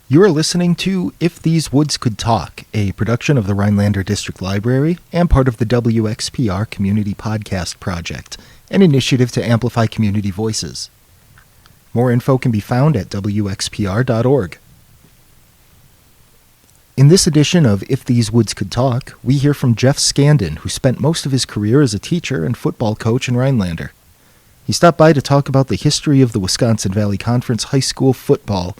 You are listening to If These Woods Could Talk, a production of the Rhinelander District Library and part of the WXPR Community Podcast Project, an initiative to amplify community voices. More info can be found at wxpr.org. In this edition of If These Woods Could Talk, we hear from Coach Scandin, who spent most of his career as a teacher and football coach in Rhinelander. He stopped by to talk about the history of the Wisconsin Valley Conference high school football,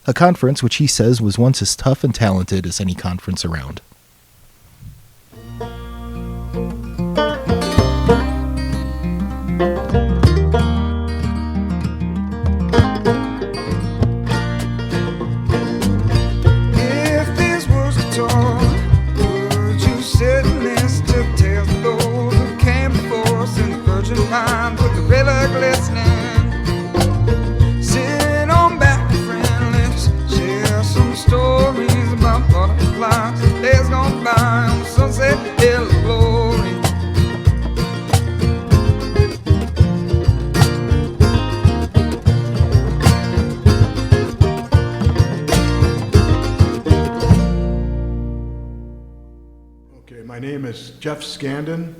a conference which he says was once as tough and talented as any conference around. If these words could talk, would you sit and listen to tales of those who came before us in the virgin pines with the river glistening? Sit on back, share some stories about butterflies, days gone by on the sunset hill of glory. Okay, my name is Coach Scandin.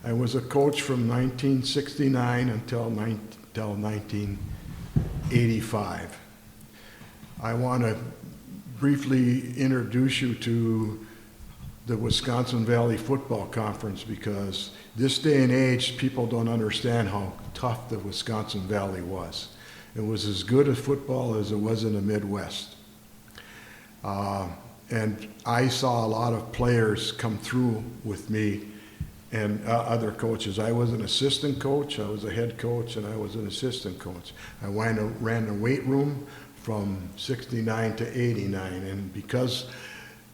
I was a coach from 1969 until 1985. I want to briefly introduce you to the Wisconsin Valley Football Conference because this day and age, people don't understand how tough the Wisconsin Valley was. It was as good at football as it was in the Midwest. And I saw a lot of players come through with me and other coaches. I was an assistant coach, I was a head coach, and I was an assistant coach. I ran the weight room from 69 to 89, and because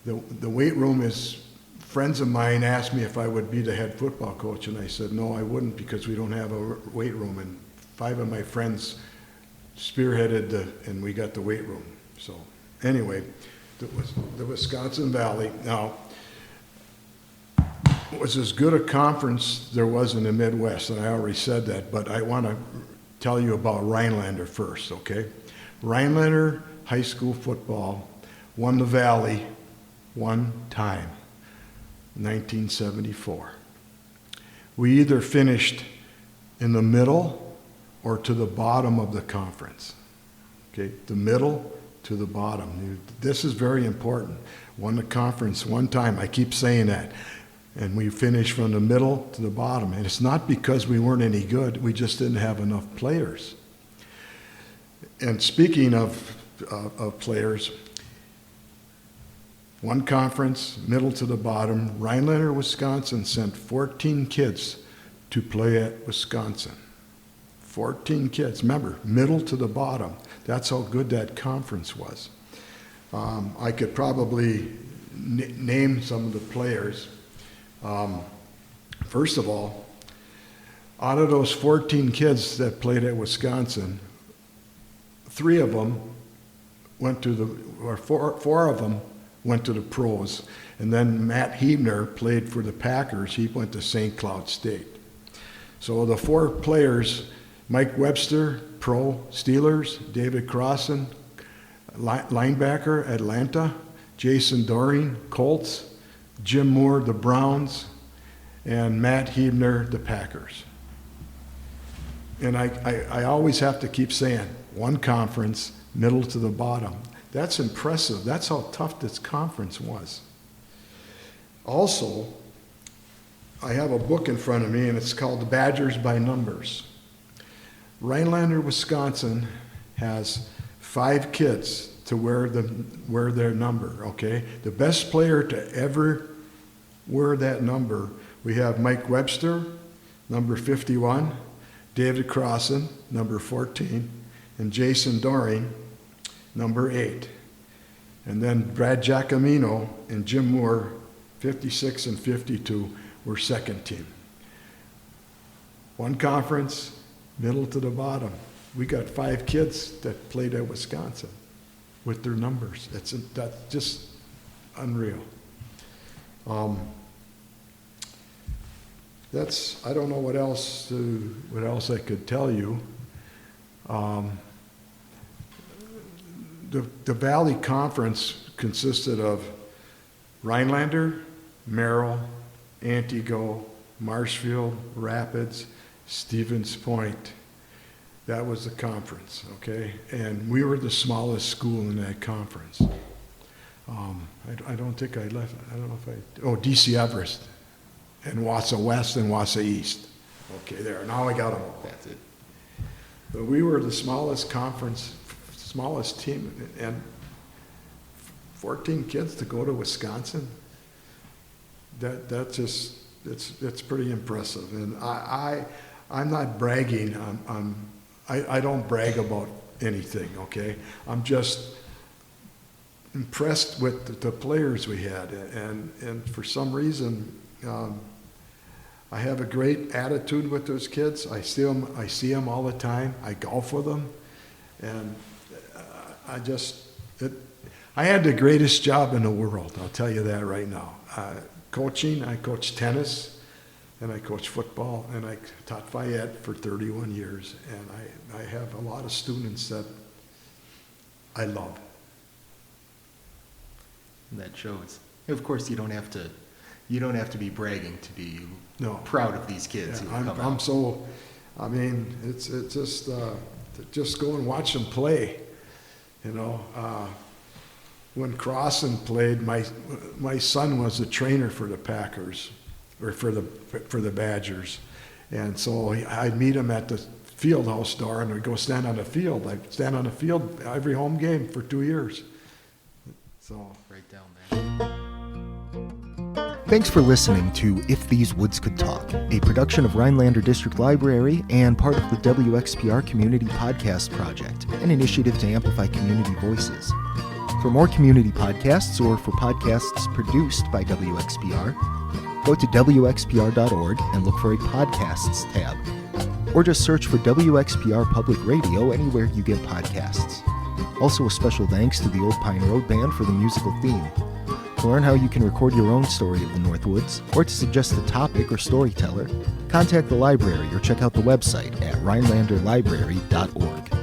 the weight room is, friends of mine asked me if I would be the head football coach, and I said no, I wouldn't, because we don't have a weight room, and 5 of my friends spearheaded and we got the weight room. So anyway, the Wisconsin Valley now was as good a conference there was in the Midwest, and I already said that, but I want to tell you about Rhinelander first, okay? Rhinelander high school football won the Valley one time, 1974. We either finished in the middle or to the bottom of the conference. Okay, the middle to the bottom. This is very important. Won the conference one time, I keep saying that. And we finished from the middle to the bottom. And it's not because we weren't any good, we just didn't have enough players. And speaking of players, one conference, middle to the bottom, Rhinelander, Wisconsin sent 14 kids to play at Wisconsin. 14 kids. Remember, middle to the bottom. That's how good that conference was. I could probably name some of the players. First of all, out of those 14 kids that played at Wisconsin, 3 of them went to four of them went to the pros. And then Matt Hebner played for the Packers. He went to St. Cloud State. So the 4 players, Mike Webster, pro, Steelers, David Crossan, linebacker, Atlanta, Jason Doring, Colts, Jim Moore, the Browns, and Matt Hebner, the Packers. And I always have to keep saying, one conference, middle to the bottom. That's impressive. That's how tough this conference was. Also, I have a book in front of me, and it's called The Badgers by Numbers. Rhinelander, Wisconsin has 5 kids to wear their number, okay? The best player to ever wear that number, we have Mike Webster, number 51, David Crossan, number 14, and Jason Doring, number 8. And then Brad Giacomino and Jim Moore, 56 and 52, were second team. One conference, middle to the bottom. We got 5 kids that played at Wisconsin with their numbers. That's just unreal. I don't know what else I could tell you. the Valley Conference consisted of Rhinelander, Merrill, Antigo, Marshfield, Rapids, Stevens Point. That was the conference, okay? And we were the smallest school in that conference. I don't think I left, I don't know if I, DC Everest, and Wassa West and Wassa East. Okay, there, now I got them all. That's it. But we were the smallest conference, smallest team, and 14 kids to go to Wisconsin, that just, it's pretty impressive. And I'm not bragging, I don't brag about anything, okay? I'm just impressed with the players we had, and for some reason, I have a great attitude with those kids. I see them all the time. I golf with them, and I had the greatest job in the world. I'll tell you that right now. Coaching, I coached tennis, and I coached football, and I taught Fayette for 31 years, and I have a lot of students that I love. And that shows. Of course, you don't have to be bragging to be proud of these kids. Yeah, I'm so, I mean, it's just go and watch them play. You know, when Crossan played, my son was a trainer for the Packers, or for the Badgers, and so I'd meet him at the field house door, and I'd go stand on the field. I'd stand on the field every home game for 2 years. So right down there. Thanks for listening to If These Woods Could Talk, a production of Rhinelander District Library and part of the WXPR Community Podcast Project, an initiative to amplify community voices. For more community podcasts or for podcasts produced by WXPR, go to WXPR.org and look for a Podcasts tab, or just search for WXPR Public Radio anywhere you get podcasts. Also, a special thanks to the Old Pine Road Band for the musical theme. To learn how you can record your own story of the Northwoods, or to suggest a topic or storyteller, contact the library or check out the website at rhinelanderlibrary.org.